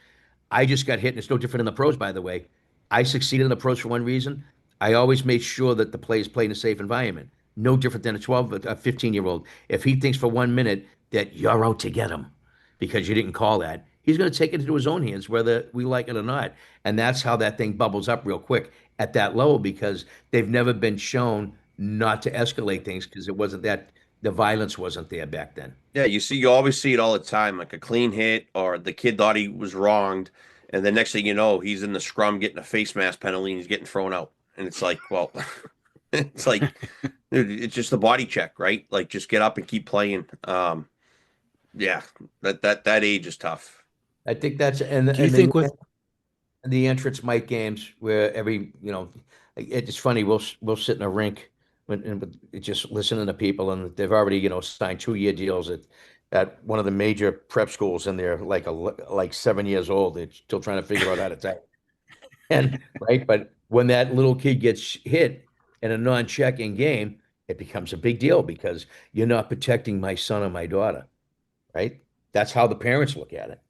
I just got hit, and it's no different in the pros, by the way. I succeeded in the pros for one reason. I always made sure that the players play in a safe environment. No different than a 15-year-old. If he thinks for 1 minute that you're out to get him because you didn't call that, he's going to take it into his own hands, whether we like it or not. And that's how that thing bubbles up real quick at that level, because they've never been shown not to escalate things, because the violence wasn't there back then. Yeah, you always see it all the time, like a clean hit, or the kid thought he was wronged, and the next thing you know, he's in the scrum getting a face mask penalty and he's getting thrown out. And it's like, well, it's like, dude, it's just a body check, right? Like, just get up and keep playing. Yeah, that age is tough. I think that's and Do you think with the entrance mic games where it's funny, we'll sit in a rink and just listening to people, and they've already signed 2-year deals at one of the major prep schools, and they're like 7 years old. They're still trying to figure out how to type. And right, but when that little kid gets hit in a non-checking game, it becomes a big deal, because you're not protecting my son or my daughter, right? That's how the parents look at it.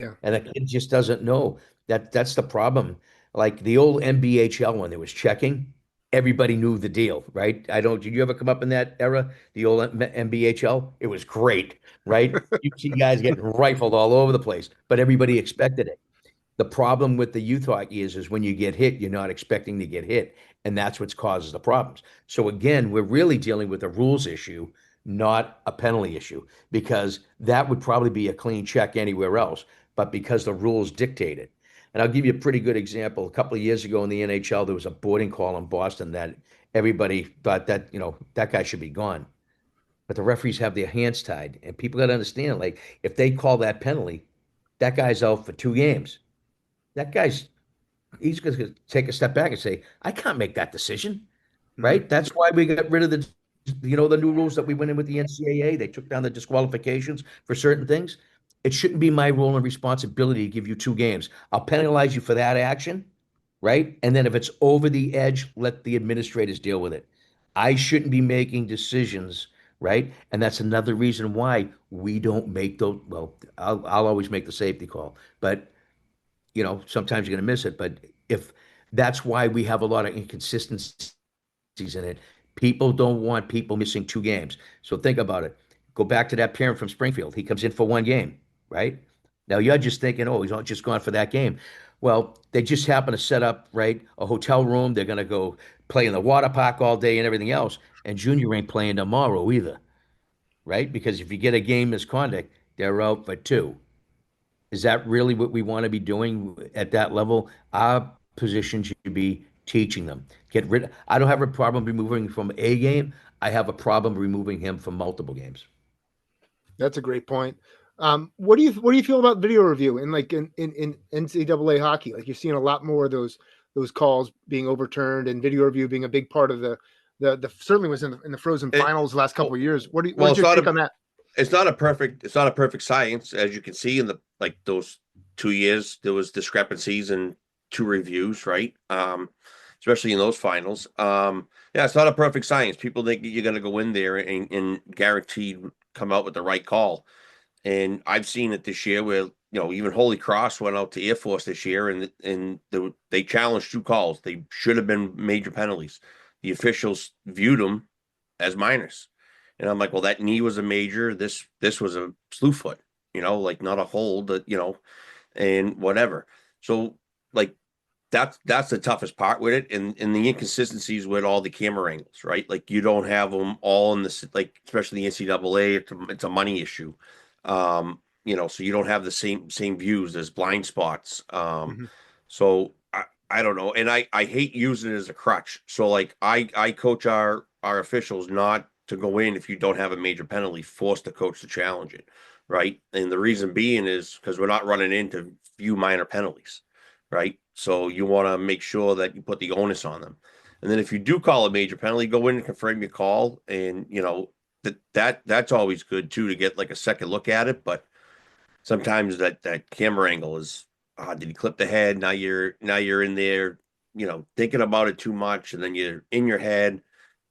Yeah. And the kid just doesn't know that's the problem. Like the old NBHL, when there was checking, everybody knew the deal, right? Did you ever come up in that era? The old NBHL? It was great, right? You see guys getting rifled all over the place, but everybody expected it. The problem with the youth hockey is when you get hit, you're not expecting to get hit. And that's what causes the problems. So again, we're really dealing with a rules issue, not a penalty issue, because that would probably be a clean check anywhere else, but because the rules dictate it. And I'll give you a pretty good example. A couple of years ago in the NHL, there was a boarding call in Boston that everybody thought that, that guy should be gone. But the referees have their hands tied, and people got to understand, like, if they call that penalty, that guy's out for 2 games. That guy's he's going to take a step back and say, I can't make that decision, Mhm. right? That's why we got rid of the new rules that we went in with the NCAA. They took down the disqualifications for certain things. It shouldn't be my role and responsibility to give you 2 games. I'll penalize you for that action, right? And then if it's over the edge, let the administrators deal with it. I shouldn't be making decisions, right? And that's another reason why we don't make those. Well, I'll always make the safety call, but sometimes you're going to miss it. But if that's why we have a lot of inconsistencies in it, people don't want people missing 2 games. So think about it. Go back to that parent from Springfield. He comes in for 1 game, right? Now you're just thinking, oh, he's not just gone for that game. Well, they just happen to set up, right, a hotel room. They're going to go play in the water park all day and everything else. And Junior ain't playing tomorrow either, right? Because if you get a game misconduct, they're out for 2. Is that really what we want to be doing at that level? Our position should be teaching them. I don't have a problem removing him from a game. I have a problem removing him from multiple games. That's a great point. What do you feel about video review in NCAA hockey? Like, you're seeing a lot more of those calls being overturned, and video review being a big part of the certainly was in the Frozen It, Finals the last couple of years. well, What's it's your not take a on that? it's not a perfect science, as you can see in those 2 years. There was discrepancies in 2 reviews, right? Especially in those finals. Yeah, it's not a perfect science. People think you're going to go in there and guaranteed come out with the right call. And I've seen it this year where, even Holy Cross went out to Air Force this year, and they challenged 2 calls. They should have been major penalties. The officials viewed them as minors. And I'm like, well, that knee was a major. This was a slew foot, like not a hold, and whatever. So, like, that's the toughest part with it, and the inconsistencies with all the camera angles, right? Like, you don't have them all in this, like, especially the NCAA. It's a money issue, so you don't have the same views. There's blind spots. Mhm. So I don't know, and I hate using it as a crutch. So, like, I coach our officials not to go in if you don't have a major penalty, force the coach to challenge it, right? And the reason being is because we're not running into few minor penalties, right? So you want to make sure that you put the onus on them. And then if you do call a major penalty, go in and confirm your call. And that's always good too, to get like a second look at it. But sometimes that camera angle is, did he clip the head? Now you're in there, thinking about it too much, and then you're in your head,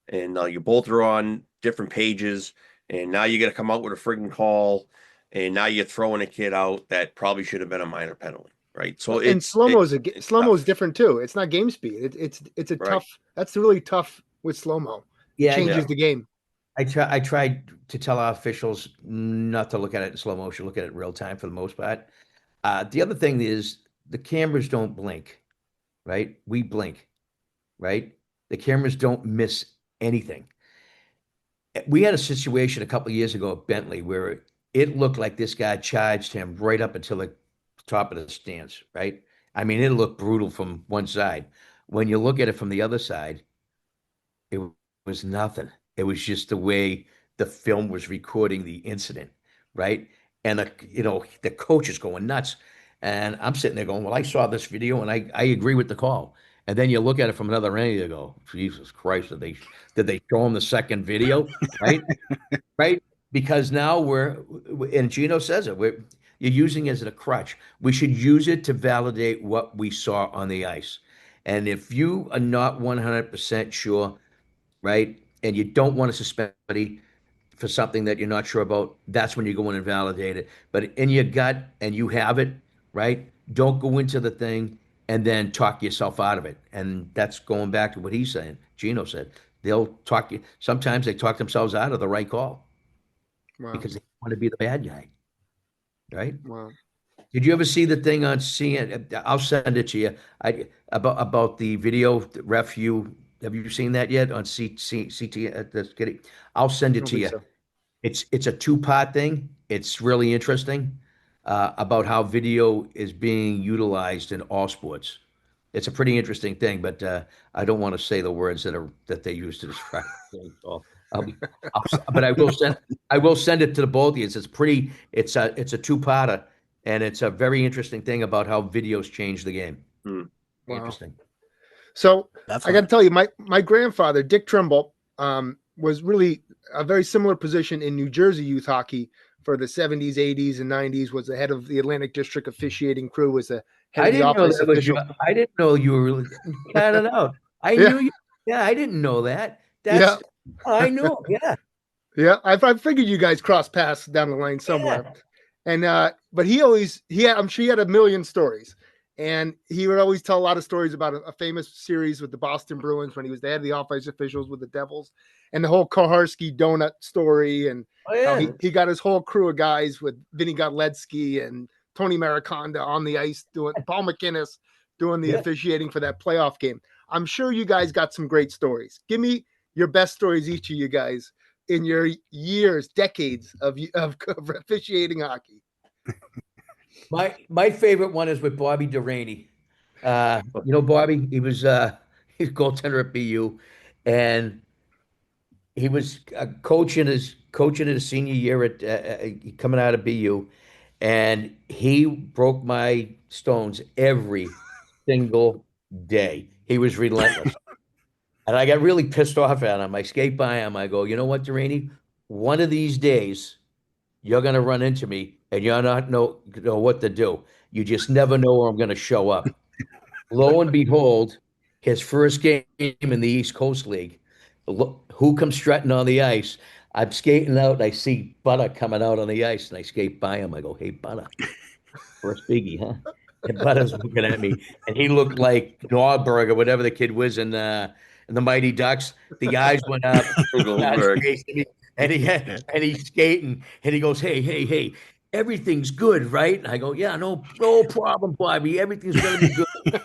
and you both are on different pages, and now you got to come out with a frigging call, and now you're throwing a kid out that probably should have been a minor penalty, right? So And it's slow mo is tough, different too. It's not game speed. It's a right? tough. That's really tough with slow mo. It Yeah, changes Yeah. the game. I tried to tell our officials not to look at it in slow motion, look at it in real time for the most part. The other thing is the cameras don't blink, right? We blink, right? The cameras don't miss anything. We had a situation a couple of years ago at Bentley where it looked like this guy charged him right up until the top of the stands, right? I mean, it looked brutal from one side. When you look at it from the other side, it was nothing. It was just the way the film was recording the incident, right? And the coach is going nuts. And I'm sitting there going, well, I saw this video and I agree with the call. And then you look at it from another angle, you go, Jesus Christ, did they show him the second video? Right? Right? Because now and Gino says it, you're using it as a crutch. We should use it to validate what we saw on the ice. And if you are not 100% sure, right? And you don't want to suspend somebody for something that you're not sure about, that's when you go in and validate it. But in your gut and you have it, right? Don't go into the thing and then talk yourself out of it. And that's going back to what he's saying. Gino said they'll talk you. Sometimes they talk themselves out of the right call Wow. because they want to be the bad guy, right? Wow. Did you ever see the thing on CNN? I'll send it to you. About the video ref. Have you seen that yet on CT? I'll send I it don't to believe you. so. It's a two-part thing. It's really interesting about how video is being utilized in all sports. It's a pretty interesting thing, but I don't want to say the words that they use to describe it. So but I will send it to the both of you. It's a two-parter, and it's a very interesting thing about how videos change the game. Hmm. Wow. Interesting. So I got Definitely. to tell you, my grandfather, Dick Trimble, was really a very similar position in New Jersey youth hockey for the 70s, 80s, and 90s. Was the head of the Atlantic District officiating crew. Was the head I of the didn't know office that was your. officials. I didn't know you were really cut it out. I Yeah, knew you. Yeah, I didn't know that. yeah, I knew. Yeah, yeah. I figured you guys crossed paths down the line somewhere. yeah. And but I'm sure he had a million stories. And he would always tell a lot of stories about a famous series with the Boston Bruins when he was the head of the office officials with the Devils, and the whole Koharski donut story, and Oh how yeah. he got his whole crew of guys with Vinny Godlewski and Tony Mariconda on the ice doing Paul McInnes doing the Yeah. officiating for that playoff game. I'm sure you guys got some great stories. Give me your best stories, each of you guys, in your years, decades of officiating hockey. My favorite one is with Bobby Duraney. Bobby. He's goaltender at BU, and he was coaching his senior year at coming out of BU, and he broke my stones every single day. He was relentless. And I got really pissed off at him. I skate by him. I go, you know what, Duraney? One of these days, you're gonna run into me, and you're not know what to do. You just never know where I'm gonna show up. Lo and behold, his first game in the East Coast League. Who comes strutting on the ice? I'm skating out, and I see Butter coming out on the ice, and I skate by him. I go, "Hey, Butter, first biggie, huh?" And Butter's looking at me, and he looked like Norberg or whatever the kid was in the Mighty Ducks. The eyes went up, starts Goldberg. chasing me, and he's skating, and he goes, "Hey, hey, hey, everything's good, right?" And I go, "Yeah, no problem, Bobby. Everything's gonna be good."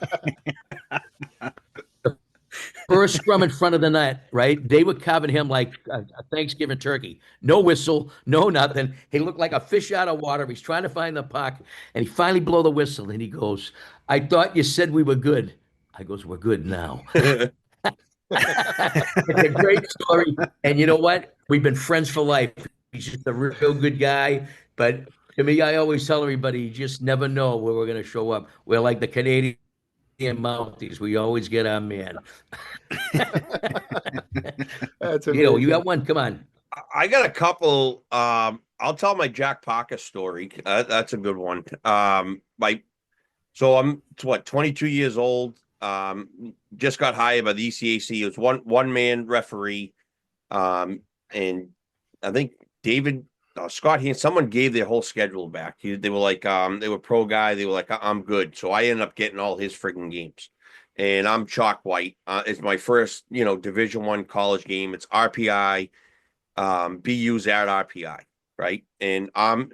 First scrum in front of the net, right? They were covering him like a Thanksgiving turkey. No whistle, no nothing. He looked like a fish out of water. He's trying to find the puck, and he finally blow the whistle, and he goes, "I thought you said we were good." I goes, "We're good now." It's a great story, and you know what? We've been friends for life. He's just a real good guy, but to me, I always tell everybody, you just never know where we're going to show up. We're like the Canadian Mounties. We always get our man. That's You amazing. got one. Come on. I got a couple. I'll tell my Jack Parker story. That's a good one. So I'm what 22 years old. Just got hired by the ECAC. It was one man referee. And I think David Scott here, someone gave their whole schedule back. They were like, they were pro guy. They were like, I'm good. So I ended up getting all his friggin' games. And I'm chalk white. It's my first, Division I college game. It's RPI. BU's at RPI, right? And I'm,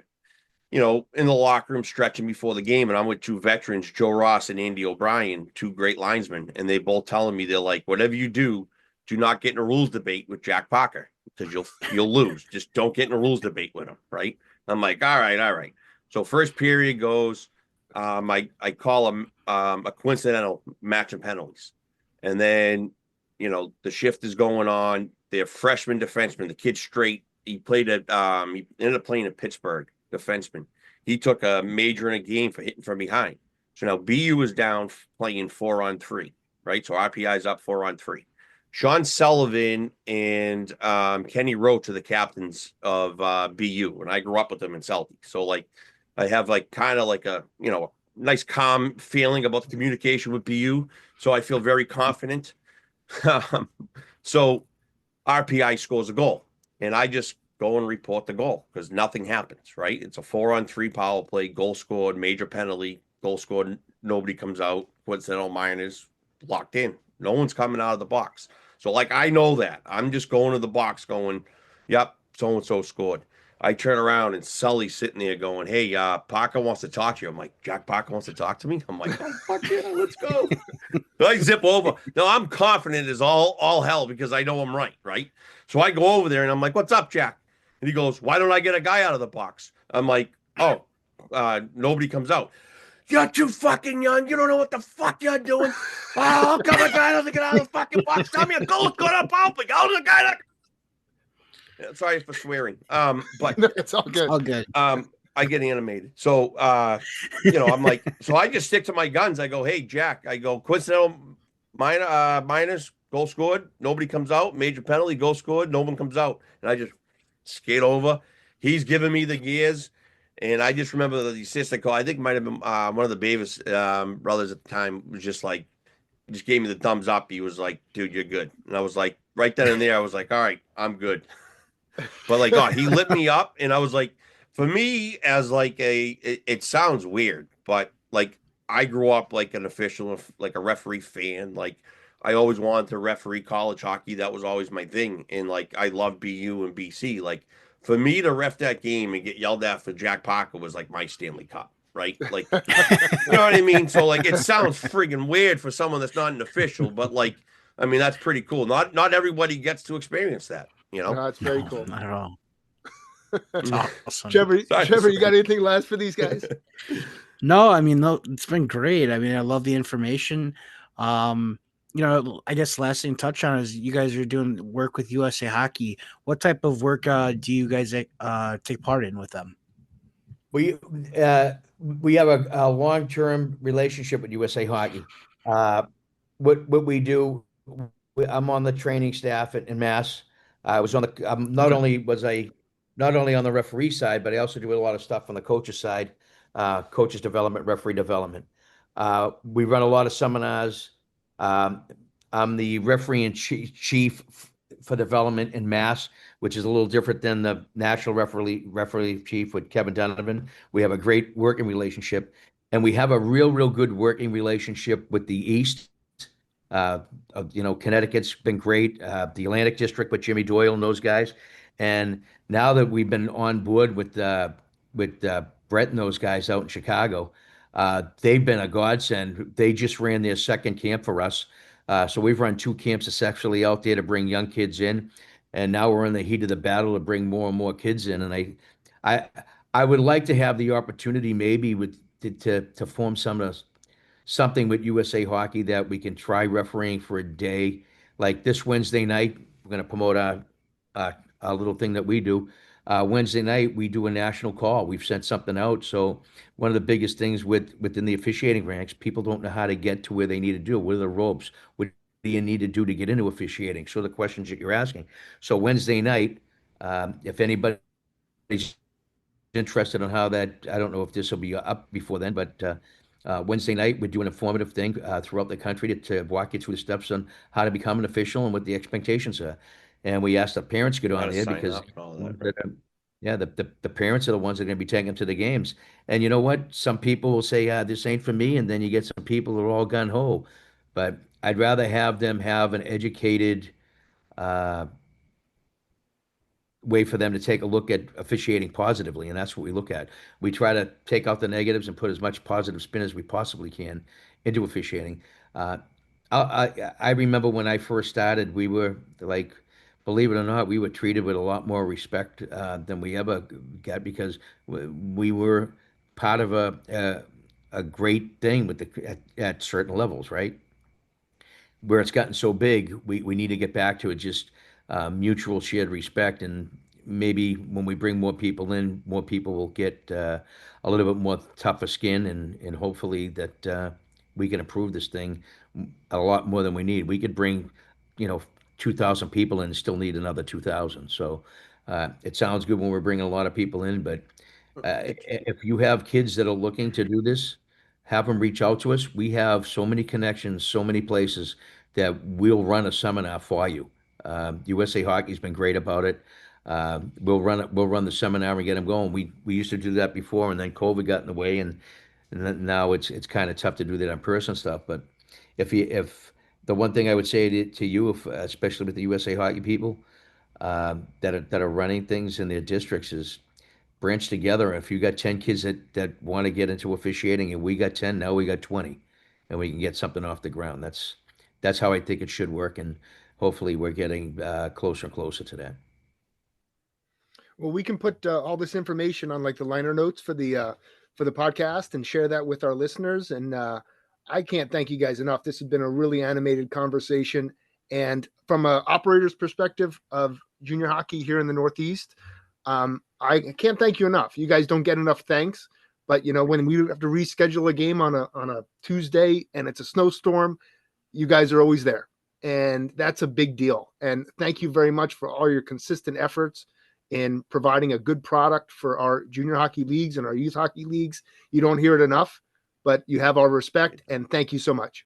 in the locker room stretching before the game, and I'm with two veterans, Joe Ross and Andy O'Brien, two great linesmen, and they both telling me, they're like, whatever you do not get in a rules debate with Jack Parker because you'll lose. Just don't get in a rules debate with him, right? I'm like, all right. So first period goes, I call him a coincidental match of penalties, and then the shift is going on. They're freshman defenseman. The kid's straight. He ended up playing at Pittsburgh, defenseman. He took a major in a game for hitting from behind. So now BU is down playing 4-on-3, right? So RPI is up 4-on-3. Sean Sullivan and Kenny Roach are the captains of BU, and I grew up with them in Celtic. So I have kind of like a nice calm feeling about the communication with BU. So I feel very confident. So RPI scores a goal, and I just go and report the goal because nothing happens, right? It's a 4-on-3 power play, goal scored, major penalty, goal scored, nobody comes out, coincidental minors, locked in. No one's coming out of the box. So I know that. I'm just going to the box going, yep, so-and-so scored. I turn around and Sully's sitting there going, "Hey, Parker wants to talk to you." I'm like, "Jack Parker wants to talk to me?" I'm like, "Oh fuck yeah, let's go." So I zip over. No, I'm confident as all hell because I know I'm right, right? So I go over there and I'm like, "What's up, Jack?" And he goes, "Why don't I get a guy out of the box?" I'm like, "Oh, nobody comes out." "You're too fucking young. You don't know what the fuck you're doing. Oh, how come a guy doesn't get out of the fucking box? Tell me a goal's good up, out, but how's the guy that..." Sorry for swearing. But No, it's all good. All good. I get animated. So I'm like, so I just stick to my guns. I go, "Hey, Jack," I go, "Coincidental minus, goal scored, nobody comes out, major penalty, goal scored, no one comes out." And I just skate over. He's giving me the gears. And I just remember the assistant call. I think it might have been one of the Davis brothers at the time was just like, just gave me the thumbs up. He was like, "Dude, you're good." And I was like, right then and there, I was like, "All right, I'm good." But like, God, he lit me up, and I was like, for me, as like it sounds weird, but like I grew up like an official, like a referee fan. Like I always wanted to referee college hockey. That was always my thing, and like I love BU and BC. Like for me to ref that game and get yelled at for Jack Parker was like my Stanley Cup, right? Like, you know what I mean? So like, it sounds friggin' weird for someone that's not an official, but like, I mean, that's pretty cool. Not everybody gets to experience that, you know? No, it's very No, cool. not at all. It's awesome. Trevor, Sorry. Trevor, you got anything last for these guys? No, I mean, no, it's been great. I mean, I love the information. I guess last thing to touch on is you guys are doing work with USA Hockey. What type of work do you guys take part in with them? We we have a long-term relationship with USA Hockey. Uh, what we do, I'm on the training staff in Mass. I was on the not Okay. only was I not only on the referee side, but I also do a lot of stuff on the coaches side, coaches development, referee development. We run a lot of seminars. Um, I'm the referee and chief for development in Mass, which is a little different than the national referee chief with Kevin Donovan. We have a great working relationship, and we have a real good working relationship with the East. Uh, Connecticut's been great. The Atlantic District with Jimmy Doyle and those guys, and now that we've been on board with Brett and those guys out in Chicago, they've been a godsend. They just ran their second camp for us. So we've run two camps successfully out there to bring young kids in, and now we're in the heat of the battle to bring more and more kids in. And I, I would like to have the opportunity maybe to form something with USA Hockey that we can try refereeing for a day. Like this Wednesday night, we're going to promote our little thing that we do. Wednesday night, we do a national call. We've sent something out. So one of the biggest things within the officiating ranks, people don't know how to get to where they need to do. What are the ropes? What do you need to do to get into officiating? So the questions that you're asking. So Wednesday night, if anybody's interested on how that, I don't know if this will be up before then, but Wednesday night, we do an informative thing throughout the country to walk you through the steps on how to become an official and what the expectations are. And we asked the parents to get on Gotta there sign because up and all that, right? yeah, the parents are the ones that are going to be taking them to the games. And you know what? Some people will say, this ain't for me. And then you get some people that are all gun ho. But I'd rather have them have an educated uh, way for them to take a look at officiating positively, and that's what we look at. We try to take out the negatives and put as much positive spin as we possibly can into officiating. Uh, I remember when I first started, we were like, believe it or not, we were treated with a lot more respect than we ever got because we were part of a great thing with at certain levels, right? Where it's gotten so big, we need to get back to it just mutual shared respect. And maybe when we bring more people in, more people will get a little bit more tougher skin, and hopefully that we can improve this thing a lot more than we need. We could bring, you know, 2,000 people in and still need another 2,000. So it sounds good when we're bringing a lot of people in, but if you have kids that are looking to do this, have them reach out to us. We have so many connections, so many places that we'll run a seminar for you. USA Hockey's been great about it. We'll run the seminar and get them going. We used to do that before, and then COVID got in the way, and then now it's kind of tough to do that in person stuff. But if the one thing I would say to you, especially with the USA Hockey people that are running things in their districts, is branch together. If you got 10 kids that want to get into officiating and we got 10, now we got 20 and we can get something off the ground. That's how I think it should work. And hopefully we're getting closer and closer to that. Well, we can put all this information on like the liner notes for the podcast and share that with our listeners. And I can't thank you guys enough. This has been a really animated conversation. And from an operator's perspective of junior hockey here in the Northeast, I can't thank you enough. You guys don't get enough thanks. But you know, when we have to reschedule a game on a Tuesday and it's a snowstorm, you guys are always there, and that's a big deal. And thank you very much for all your consistent efforts in providing a good product for our junior hockey leagues and our youth hockey leagues. You don't hear it enough, but you have our respect, and thank you so much.